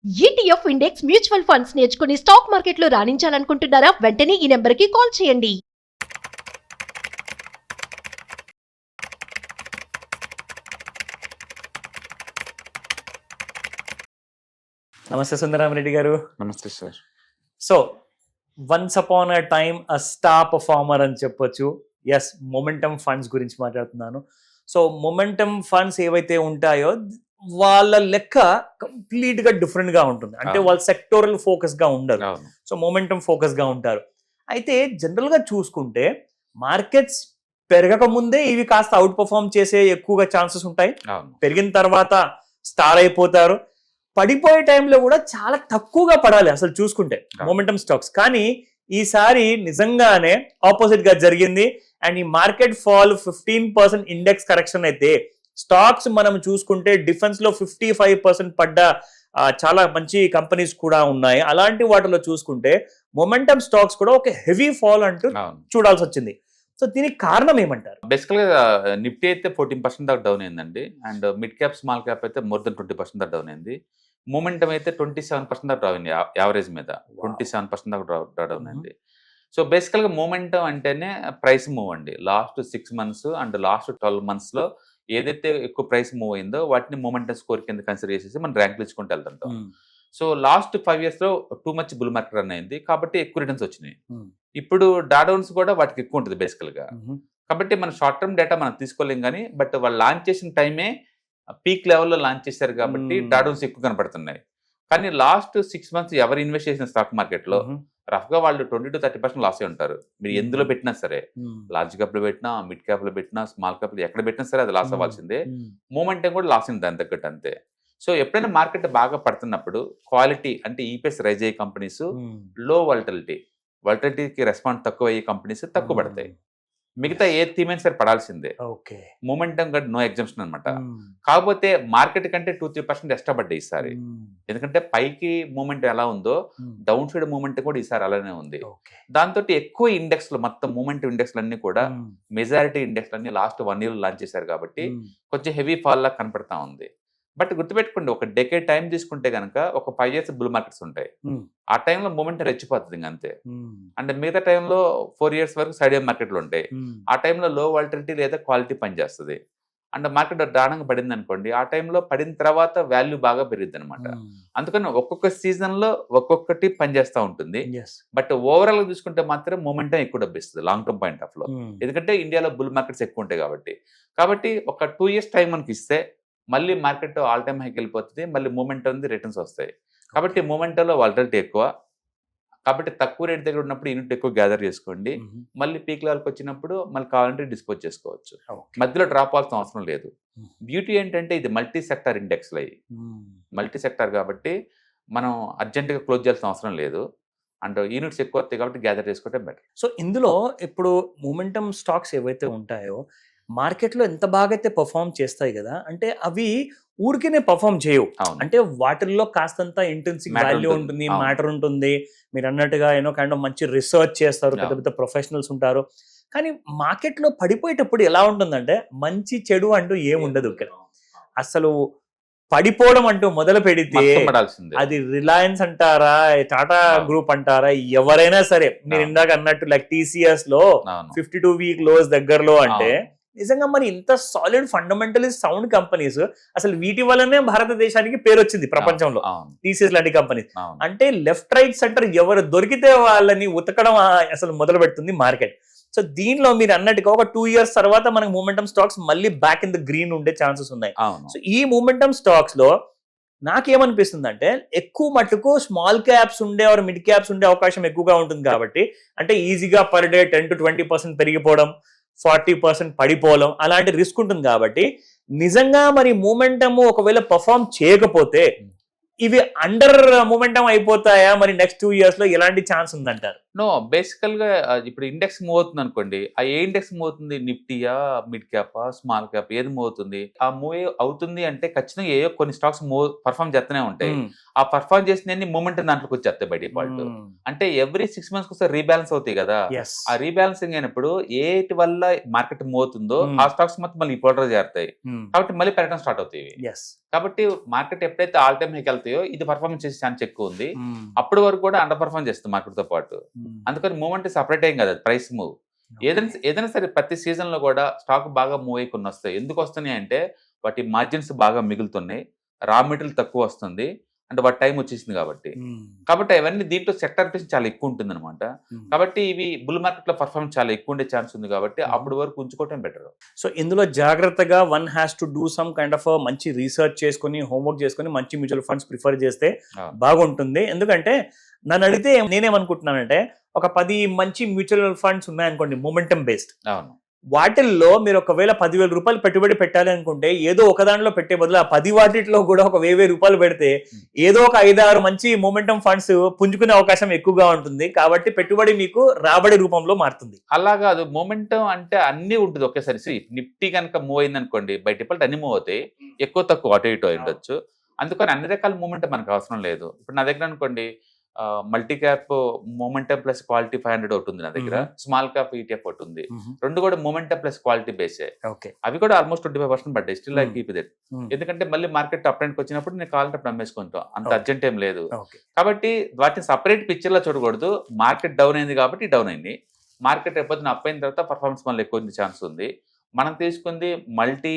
ETF index mutual funds నేర్చుకుని stock మార్కెట్లో రాణించాలనుకుంటున్నారా? వెంటనే ఈ నెంబర్కి కాల్ చేయండి. నమస్తే సుందరామరెడ్డి గారు. నమస్తే sir. So once upon a time a star performer అని చెప్పొచ్చు. ఎస్, మొమెంటమ్ ఫండ్స్ గురించి మాట్లాడుతున్నాను. సో మొమెంటమ్ ఫండ్స్ ఏవైతే ఉంటాయో వాళ్ళ లెక్క కంప్లీట్ గా డిఫరెంట్ గా ఉంటుంది. అంటే వాళ్ళు సెక్టోరల్ ఫోకస్ గా ఉండరు, సో మొమెంటమ్ ఫోకస్ గా ఉంటారు. అయితే జనరల్ గా చూసుకుంటే మార్కెట్స్ పెరగక ముందే ఇవి కాస్త అవుట్ పర్ఫార్మ్ చేసే ఎక్కువగా ఛాన్సెస్ ఉంటాయి. పెరిగిన తర్వాత స్టార్ అయిపోతారు. పడిపోయే టైంలో కూడా చాలా తక్కువగా పడాలి అసలు చూసుకుంటే మొమెంటమ్ స్టాక్స్. కానీ ఈసారి నిజంగానే ఆపోజిట్ గా జరిగింది. అండ్ ఈ మార్కెట్ ఫాల్ 15% ఇండెక్స్ కరెక్షన్ అయితే స్టాక్స్ మనం చూసుకుంటే డిఫెన్స్ లో 55% పడ్డ చాలా మంచి కంపెనీస్ కూడా ఉన్నాయి. అలాంటి వాటిలో చూసుకుంటే మొమెంటమ్ స్టాక్స్ కూడా ఒక హెవీ ఫాల్ అంటూ చూడాల్సి వచ్చింది. సో దీనికి కారణం ఏమంటారు? బేసికల్ గా నిఫ్టీ అయితే 14% దాకా డౌన్ అయిందండి. And mid cap small cap అయితే మోర్ దెన్ 20% దాకా డౌన్ అయింది. మొమెంటమ్ అయితే 27% దాకా డౌన్ అయింది. యావరేజ్ మీద 27% దాకా డౌన్ అయింది. సో బేసికల్ గా మొమెంటమ్ అంటేనే ప్రైస్ మూవ్ అండి. Last 6 months and last 12 months లో ఏదైతే ఎక్కువ ప్రైస్ మూవ్ అయిందో వాటిని మొమెంటమ్ స్కోర్ కింద కన్సిడర్ చేసేసి మనం ర్యాంక్ ఇచ్చుకుంటూ వెళ్తుంటాం. సో లాస్ట్ 5 years లో too much bull market run అయింది కాబట్టి ఎక్కువ రిటర్న్స్ వచ్చినాయి. ఇప్పుడు డాడౌన్స్ కూడా వాటికి ఎక్కువ ఉంటుంది బేసికల్ గా. కాబట్టి మన షార్ట్ టర్మ్ డేటా మనం తీసుకోలేం కానీ బట్ వాళ్ళు లాంచ్ చేసిన టైమే పీక్ లెవెల్లో లాంచ్ చేశారు కాబట్టి డాడౌన్స్ ఎక్కువ కనపడుతున్నాయి. కానీ లాస్ట్ 6 months ఎవరు ఇన్వెస్ట్ చేసిన స్టాక్ మార్కెట్ లో రఫ్ గా వాళ్ళు 20 to 30% లాస్ అయి ఉంటారు. మీరు ఎందులో పెట్టినా సరే, లార్జ్ క్యాప్ లో పెట్టినా, మిడ్ క్యాప్ లో పెట్టినా, స్మాల్ క్యాప్ లో ఎక్కడ పెట్టినా సరే అది లాస్ అవ్వాల్సిందే. మూమెంటం కూడా లాస్ అయింది దాని తగ్గట్టు అంతే. సో ఎప్పుడైనా మార్కెట్ బాగా పడుతున్నప్పుడు క్వాలిటీ అంటే ఈపీఎస్ రైజ్ అయ్యే కంపెనీస్, లో వాలటిలిటీకి రెస్పాన్స్ తక్కువ అయ్యే కంపెనీస్ తక్కువ పడతాయి. మిగతా ఏ థీమ్ అయినా సరే పడాల్సిందే. మూమెంటం కూడా నో ఎగ్జంప్షన్ అనమాట. కాకపోతే మార్కెట్ కంటే 2-3% ఎక్స్ట్రా పడ్డాయి ఈసారి. ఎందుకంటే పైకి మూమెంట్ ఎలా ఉందో డౌన్ సైడ్ మూమెంట్ కూడా ఈసారి అలానే ఉంది. దాంతో ఎక్కువ ఇండెక్స్ లో మొత్తం మూమెంట్ ఇండెక్స్ అన్ని కూడా మెజారిటీ ఇండెక్స్ అన్ని లాస్ట్ 1 year లాంచ్ చేశారు కాబట్టి కొంచెం హెవీ ఫాల్ లా కనపడతా ఉంది. బట్ గుర్తుపెట్టుకోండి, ఒక డెకేడ్ టైం తీసుకుంటే కనుక ఒక 5 years బుల్ మార్కెట్స్ ఉంటాయి. ఆ టైంలో మూమెంట్ రెచ్చిపోతుంది ఇంకా అంతే. అంటే మిగతా టైంలో 4 years వరకు సైడ్ మార్కెట్లు ఉంటాయి. ఆ టైంలో లో వాలటిలిటీ లేదా క్వాలిటీ పనిచేస్తుంది. అండ్ మార్కెట్ దారుణంగా పడింది అనుకోండి, ఆ టైంలో పడిన తర్వాత వాల్యూ బాగా పెరిగింది అనమాట. అందుకని ఒక్కొక్క సీజన్ లో ఒక్కొక్కటి పనిచేస్తూ ఉంటుంది. బట్ ఓవరాల్ గా చూసుకుంటే మాత్రం మూమెంటం ఎక్కువ డబ్బిస్తుంది లాంగ్ టర్మ్ పాయింట్ ఆఫ్ లో. ఎందుకంటే ఇండియాలో బుల్ మార్కెట్స్ ఎక్కువ ఉంటాయి కాబట్టి ఒక 2 years టైం మనకి ఇస్తే మళ్ళీ మార్కెట్ ఆల్ టైమ్ హైకి వెళ్ళిపోతుంది. మళ్ళీ మూమెంటం రిటర్న్స్ వస్తాయి. కాబట్టి మూమెంటంలో వాలటిలిటీ ఎక్కువ కాబట్టి తక్కువ రేట్ దగ్గర ఉన్నప్పుడు యూనిట్ ఎక్కువ గ్యాదర్ చేసుకోండి. మళ్ళీ పీక్ లెవెల్కి వచ్చినప్పుడు మళ్ళీ కావాలంటే డిస్పోజ్ చేసుకోవచ్చు. మధ్యలో డ్రాప్ అవ్వాల్సిన అవసరం లేదు. బ్యూటీ ఏంటంటే ఇది మల్టీ సెక్టార్ ఇండెక్స్లో, మల్టీ సెక్టార్ కాబట్టి మనం అర్జెంటుగా క్లోజ్ చేయాల్సిన అవసరం లేదు. అండ్ యూనిట్స్ ఎక్కువ వస్తాయి కాబట్టి గ్యాదర్ చేసుకుంటే బెటర్. సో ఇందులో ఇప్పుడు మొమెంటమ్ స్టాక్స్ ఏవైతే ఉంటాయో మార్కెట్లో ఎంత బాగా అయితే పర్ఫామ్ చేస్తాయి కదా, అంటే అవి ఊరికేనే పర్ఫామ్ చేయవు. అంటే వాటిల్లో కాస్తంత ఇంటెన్సివ్ వాల్యూ ఉంటుంది, మ్యాటర్ ఉంటుంది. మీరు అన్నట్టుగా మంచి రీసెర్చ్ చేస్తారు, పెద్ద పెద్ద ప్రొఫెషనల్స్ ఉంటారు. కానీ మార్కెట్లో పడిపోయేటప్పుడు ఎలా ఉంటుందంటే మంచి చెడు అంటూ ఏముండదు. ఇక్కడ అసలు పడిపోవడం అంటూ మొదలు పెడితే అది రిలయన్స్ అంటారా, టాటా గ్రూప్ అంటారా, ఎవరైనా సరే మీరు ఇందాక అన్నట్టు లైక్ టీసీఎస్ లో 52 week లోస్ దగ్గరలో అంటే నిజంగా మరి ఇంత సాలిడ్ ఫండమెంటలీ సౌండ్ కంపెనీస్ అసలు వీటి వల్లనే భారతదేశానికి పేరు వచ్చింది ప్రపంచంలో. టీసీఎస్ లాంటి కంపెనీస్ అంటే లెఫ్ట్ రైట్ సెంటర్ ఎవరు దొరికితే వాళ్ళని ఉతకడం అసలు మొదలు పెడుతుంది మార్కెట్. సో దీనిలో మీరు అన్నట్టుగా ఒక 2 years తర్వాత మనకి మూమెంటమ్ స్టాక్స్ మళ్ళీ బ్యాక్ ఇన్ ద గ్రీన్ ఉండే ఛాన్సెస్ ఉన్నాయి. సో ఈ మూమెంటమ్ స్టాక్స్ లో నాకేమనిపిస్తుంది అంటే ఎక్కువ మట్టుకు స్మాల్ క్యాప్స్ ఉండే ఆర్ మిడ్ క్యాప్స్ ఉండే అవకాశం ఎక్కువగా ఉంటుంది. కాబట్టి అంటే ఈజీగా పర్ డే 10 to 20% పెరిగిపోవడం, 40% పడిపోవడం అలాంటి రిస్క్ ఉంటుంది. కాబట్టి నిజంగా మరి మూమెంటమ్ ఒకవేళ పర్ఫామ్ చేయకపోతే ఇవి అండర్ మూమెంటం అయిపోతాయా? మరి నెక్స్ట్ 2 years లో ఎలాంటి ఛాన్స్ ఉందంటారు? నో బేసికల్ గా ఇప్పుడు ఇండెక్స్ మూవ్ అవుతుంది అనుకోండి, ఆ ఏ ఇండెక్స్ మూవ్ అవుతుంది, నిఫ్టీయా, మిడ్ క్యాపా, స్మాల్ క్యాప్, ఏది మూవ్ అవుతుంది? ఆ మూవ్ అవుతుంది అంటే ఖచ్చితంగా ఏయో కొన్ని స్టాక్స్ మూవ్ పర్ఫామ్ చేస్తూనే ఉంటాయి. ఆ పర్ఫామ్ చేసిన మూమెంట్ దాంట్లోకి వచ్చేస్తాయి బై డిఫాల్ట్. అంటే ఎవ్రీ 6 months ఒకసారి రీబ్యాలెన్స్ అవుతాయి కదా. ఆ రీబ్యాలెన్సింగ్ అయినప్పుడు ఏటి వల్ల మార్కెట్ మూవ్ అవుతుందో ఆ స్టాక్స్ మొత్తం మళ్ళీ పోల్డర్ చేరుతాయి, కాబట్టి మళ్ళీ పెరగడం స్టార్ట్ అవుతాయి. కాబట్టి మార్కెట్ ఎప్పుడైతే ఆల్ టైమ్ హైకి వెళ్తాయో ఇది పర్ఫార్మెన్స్ చేసే ఛాన్స్ ఎక్కువ ఉంది. అప్పటి వరకు కూడా అండర్ పర్ఫార్మ్ చేస్తుంది మార్కెట్ తో పాటు. అందుకని మూవ్మెంట్ సపరేట్ ఏం కదా, ప్రైస్ మూవ్. ఏదైనా సరే ప్రతి సీజన్ లో కూడా స్టాక్ బాగా మూవ్ అయ్యి కొన్ని వస్తాయి. ఎందుకు వస్తున్నాయి అంటే వాటి మార్జిన్స్ బాగా మిగులుతున్నాయి, రా మెటీరియల్ తక్కువ వస్తుంది, అంటే వాటి టైం వచ్చేసింది కాబట్టి. కాబట్టి అవన్నీ దీంట్లో సెక్టర్ బేస్ చాలా ఎక్కువ ఉంటుంది అనమాట. కాబట్టి ఇవి బుల్ మార్కెట్ లో పర్ఫార్మెన్స్ చాలా ఎక్కువ ఉండే ఛాన్స్ ఉంది కాబట్టి అప్పటి వరకు ఉంచుకోవటం బెటర్. సో ఇందులో జాగ్రత్తగా one has to do some kind of మంచి రీసెర్చ్ చేసుకుని, హోంవర్క్ చేసుకుని మంచి మ్యూచువల్ ఫండ్స్ ప్రిఫర్ చేస్తే బాగుంటుంది. ఎందుకంటే నన్ను అడిగితే నేనేమనుకుంటున్నానంటే, ఒక 10 మంచి మ్యూచువల్ ఫండ్స్ ఉన్నాయనుకోండి మొమెంటం బేస్డ్, అవును, వాటిల్లో మీరు ఒకవేళ 10,000 రూపాయలు పెట్టుబడి పెట్టాలి అనుకుంటే ఏదో ఒక దాంట్లో పెట్టే బదులు ఆ 10 వాటిలో కూడా ఒక 1,000 రూపాయలు పెడితే ఏదో ఒక 5-6 మంచి మొమెంటం ఫండ్స్ పుంజుకునే అవకాశం ఎక్కువగా ఉంటుంది. కాబట్టి పెట్టుబడి మీకు రాబడి రూపంలో మారుతుంది. అలా కాదు, మొమెంటం అంటే అన్ని ఉంటుంది ఒకేసారి. నిఫ్టీ కనుక మూవ్ అయింది అనుకోండి, బై డిఫాల్ట్ అన్ని మూవ్ అవుతాయి, ఎక్కువ తక్కువ అటు ఇటు ఉండొచ్చు. అందుకని అన్ని రకాల మూమెంట్ మనకు అవసరం లేదు. ఇప్పుడు నా దగ్గర అనుకోండి multi cap momentum plus quality 500 ఒకటి ఉంది నా దగ్గర, స్మాల్ క్యాప్ ETF ఒకటి ఉంది. రెండు కూడా మొమెంటం ప్లస్ క్వాలిటీ బేసే. అవి కూడా ఆల్మోస్ట్ 25% పడ్డాయి. Still I keep it. ఎందుకంటే మళ్ళీ మార్కెట్ అప్ ట్రెండ్కి వచ్చినప్పుడు నేను కావాలంటే అమ్మేసుకుంటాం, అంత అర్జెంట్ ఏం లేదు. కాబట్టి వాటిని సపరేట్ పిక్చర్ లో చూడకూడదు. మార్కెట్ డౌన్ అయింది కాబట్టి డౌన్ అయింది, మార్కెట్ ఎప్పుడైనా అప్ అయిన తర్వాత పర్ఫార్మెన్స్ మళ్ళీ ఎక్కువ ఛాన్స్ ఉంది. మనం తీసుకుంది మల్టీ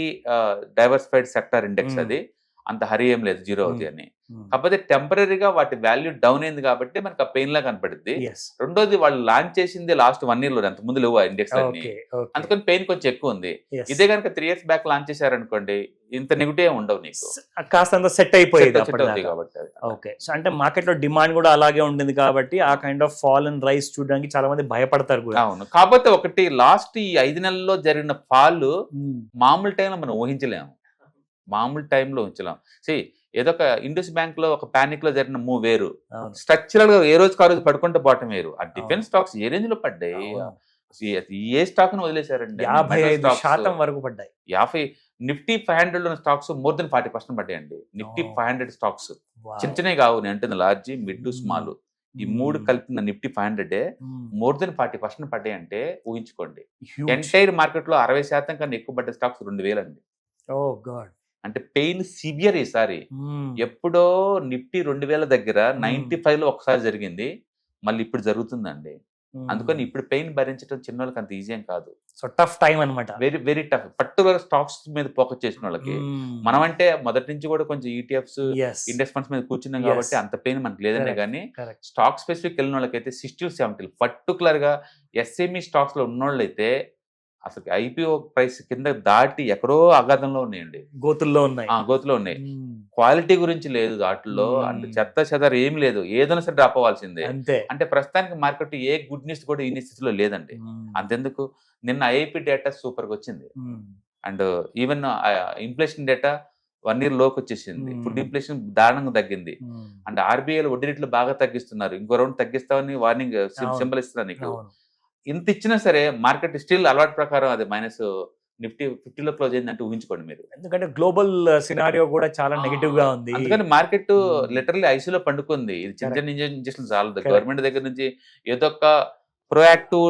డైవర్సిఫైడ్ సెక్టర్ ఇండెక్స్, అది అంత హరి ఏం లేదు, 0 అవుతాయి అని. కాకపోతే టెంపరీగా వాటి వాల్యూ డౌన్ అయింది కాబట్టి మనకు ఆ పెయిన్ లా కనపడుద్ది. రెండోది వాళ్ళు లాంచ్ చేసింది లాస్ట్ 1 year లో, అంత ముందు లేవు ఇండెక్స్ అన్ని, అందుకని పెయిన్ కొంచెం ఎక్కువ ఉంది. ఇదే కనుక 3 years బ్యాక్ లాంచ్ చేశారనుకోండి ఇంత నెగిటివ్ ఉండవు, నీకు కాస్త సెట్ అయిపోయింది కాబట్టి. ఓకే, సో అంటే మార్కెట్ లో డిమాండ్ కూడా అలాగే ఉంటుంది కాబట్టి ఆ kind of fall and rice చూడడానికి చాలా మంది భయపడతారు కూడా. అవును, కాకపోతే ఒకటి లాస్ట్ ఈ 5 నెలల్లో జరిగిన ఫాల్ మామూలు టైంలో మనం ఊహించలేము, మామూలు టైంలో ఉంచలేం. ఏదో ఒక ఇండస్ బ్యాంక్ లో ఒక పానిక్ లో జరిగిన మూవ్ వేరు, స్ట్రక్చరల్ గా ఏ రోజుకి ఆ రోజు పడుకుంటే బాటం వేరు. ఆ డిఫెన్స్ స్టాక్స్ ఏ రేంజ్ లో పడ్డాయి, ఏ స్టాక్ ను వదిలేశారండి, 55% వరకు పడ్డాయి. 50 నిఫ్టీ 500 లో స్టాక్స్ మోర్ దెన్ 40% పడ్డాయండి. నిఫ్టీ 500 స్టాక్స్ చిన్న చిన్నవి కావు, నేను అంటుంది లార్జ్, మిడ్, స్మాల్, ఈ మూడు కలిపిన నిఫ్టీ 500 మోర్ దెన్ 40% పడ్డాయంటే ఊహించుకోండి. ఎంటైర్ మార్కెట్ లో 60% కన్నా ఎక్కువ పడ్డ స్టాక్స్ 2,000 అండి. అంటే పెయిన్ సివియర్ ఈసారి. ఎప్పుడో నిఫ్టీ 2,000 దగ్గర 95 లో ఒకసారి జరిగింది, మళ్ళీ ఇప్పుడు జరుగుతుందండి. అందుకని ఇప్పుడు పెయిన్ భరించడం చిన్న వాళ్ళకి అంత ఈజీ ఏం కాదు. సో టఫ్ టైం అన్నమాట, very very tough. Particular stocks మీద ఫోకస్ చేసిన వాళ్ళకి, మనం అంటే మొదటి నుంచి కూడా కొంచెం ETFs, ఇండెక్స్ ఫండ్స్ మీద కూర్చున్నాం కాబట్టి అంత పెయిన్ మనకి లేదనే కానీ, స్టాక్ స్పెసిఫిక్ వెళ్ళిన వాళ్ళకైతే 60-70, పర్టికులర్ గా SME స్టాక్స్ లో ఉన్నోళ్ళు అయితే అసలు IPO ప్రైస్ కింద దాటి ఎక్కడో అగాధంలో ఉన్నాయండి, గోతుల్లో ఉన్నాయి. క్వాలిటీ గురించి లేదు వాటిల్లో, అంటే చెత్త చెదర ఏం లేదు, ఏదైనా సరే డ్రాప్ అవ్వాల్సిందే. అంటే ప్రస్తుతానికి మార్కెట్ ఏ గుడ్ న్యూస్ కూడా ఈ స్థితిలో లేదండి. అంతెందుకు, నిన్న IIP డేటా సూపర్ గా వచ్చింది, and even inflation data 1 year లోకి వచ్చేసింది. ఫుడ్ ఇన్ఫ్లేషన్ దారుణంగా తగ్గింది, అండ్ RBI వడ్డీ రేట్లు బాగా తగ్గిస్తున్నారు, ఇంకో రౌండ్ తగ్గిస్తామని వార్నింగ్ సింబల్ ఇస్తున్నారు నీకు. ఇంత ఇచ్చినా సరే మార్కెట్ స్టిల్ అలవాటు ప్రకారం అది మైనస్ నిఫ్టీ 50 లో క్లోజ్ అయిందంటే ఊహించుకోండి మీరు. ఎందుకంటే గ్లోబల్ సినారియో కూడా చాలా నెగటివ్ గా ఉంది. అందుకని మార్కెట్ లిటరల్లీ ఐసీలో పండుకుంది. ఇది చిన్న ఇంజెక్షన్ చాలదు. గవర్నమెంట్ దగ్గర నుంచి ఏదో ఒక ప్రోయాక్టివ్,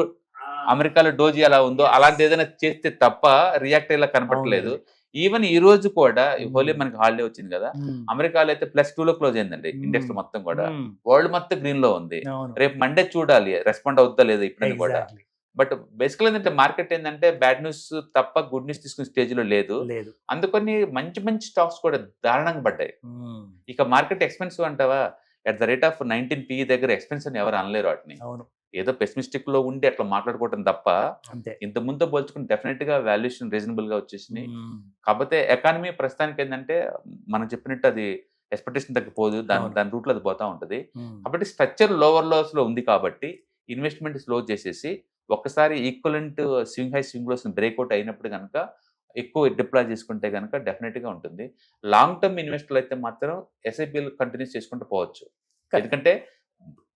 అమెరికాలో డోజీ ఎలా ఉందో అలాంటి ఏదైనా చేస్తే తప్ప రియాక్ట్ అయ్యేలా కనపడలేదు. ఈవెన్ ఈ రోజు కూడా హోలీ మనకి హాలిడే వచ్చింది కదా, అమెరికాలో అయితే +2 లో క్లోజ్ అయిందండి ఇండెక్స్ మొత్తం కూడా. వరల్డ్ మొత్తం గ్రీన్ లో ఉంది. రేపు మండే చూడాలి రెస్పాండ్ అవుతుందా లేదా ఇప్పుడు కూడా. బట్ బేసికల్ ఏంటంటే మార్కెట్ ఏంటంటే బ్యాడ్ న్యూస్ తప్ప గుడ్ న్యూస్ తీసుకునే స్టేజ్ లో లేదు. అందుకని మంచి మంచి స్టాక్స్ కూడా దారుణంగా పడ్డాయి. ఇక మార్కెట్ ఎక్స్పెన్సివ్ అంటావా, at the rate of 19 PE దగ్గర ఎక్స్పెన్సివ్ ఎవరు అనలేరు వాటిని. ఏదో పెసిమిస్టిక్ లో ఉండి అట్లా మాట్లాడుకోవడం తప్ప, ఇంత ముందు పోల్చుకుని డెఫినెట్ గా వాల్యుయేషన్ రీజనబుల్ గా వచ్చేసింది. కాకపోతే ఎకానమీ ప్రస్తుతానికి ఏంటంటే మనం చెప్పినట్టు అది ఎక్స్పెక్టేషన్ తగ్గిపోదు, దాని రూట్ లో అది పోతా ఉంటది. కాబట్టి స్ట్రక్చర్ లోవర్ లోస్ లో ఉంది కాబట్టి ఇన్వెస్ట్మెంట్ స్లో చేసేసి ఒక్కసారి equivalent swing high swing lows breakout అయినప్పుడు కనుక ఎక్కువ డిప్లాయ్ చేసుకుంటే కనుక డెఫినెట్ గా ఉంటుంది. లాంగ్ టర్మ్ ఇన్వెస్టర్లు అయితే మాత్రం SIPలు కంటిన్యూస్ చేసుకుంటూ పోవచ్చు. ఎందుకంటే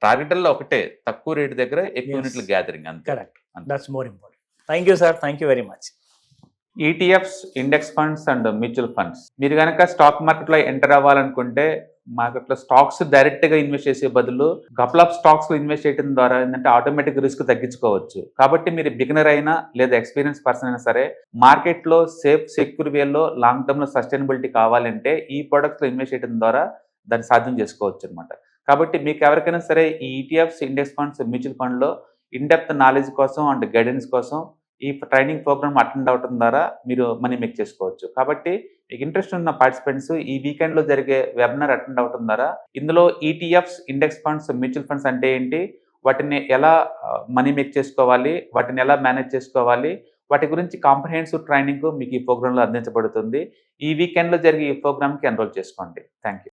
టార్గెట్లో ఒకటే, తక్కువ రేటు దగ్గర ఎక్కువ Yes. యూనిట్ల గ్యాదరింగ్ అంతే. Correct, that's more important. Thank you sir, thank you very much. ETFs, index funds and mutual funds. మీరు కనుక స్టాక్ మార్కెట్లో ఎంటర్ అవ్వాలనుకుంటే, మార్కెట్లో స్టాక్స్ డైరెక్ట్గా ఇన్వెస్ట్ చేసే బదులు కపుల్ ఆఫ్ స్టాక్స్లో ఇన్వెస్ట్ చేయడం ద్వారా ఏంటంటే ఆటోమేటిక్ రిస్క్ తగ్గించుకోవచ్చు. కాబట్టి మీరు బిగినర్ అయినా లేదా ఎక్స్పీరియన్స్ పర్సన్ అయినా సరే, మార్కెట్లో సేఫ్ సెక్యూర్ వేలో లాంగ్ టర్మ్లో సస్టైనబిలిటీ కావాలంటే ఈ ప్రొడక్ట్స్లో ఇన్వెస్ట్ చేయడం ద్వారా దాన్ని సాధ్యం చేసుకోవచ్చు అనమాట. కాబట్టి మీకు ఎవరికైనా సరే ఈ ఈటీఎఫ్స్, ఇండెక్స్ ఫండ్స్, మ్యూచువల్ ఫండ్లో ఇన్డెప్త్ నాలెడ్జ్ కోసం అండ్ గైడెన్స్ కోసం ఈ ట్రైనింగ్ ప్రోగ్రామ్ అటెండ్ అవడం ద్వారా మీరు మనీ మేక్ చేసుకోవచ్చు. కాబట్టి మీకు ఇంట్రెస్ట్ ఉన్న పార్టిసిపెంట్స్ ఈ వీకెండ్లో జరిగే వెబినార్ అటెండ్ అవడం ద్వారా ఇందులో ETFs, index funds, mutual funds అంటే ఏంటి, వాటిని ఎలా మనీ మేక్ చేసుకోవాలి, వాటిని ఎలా మేనేజ్ చేసుకోవాలి, వాటి గురించి కాంప్రహెన్సివ్ ట్రైనింగ్ మీకు ఈ ప్రోగ్రాంలో అందించబడుతుంది. ఈ వీకెండ్లో జరిగే ఈ ప్రోగ్రామ్కి ఎన్రోల్ చేసుకోండి. Thank you.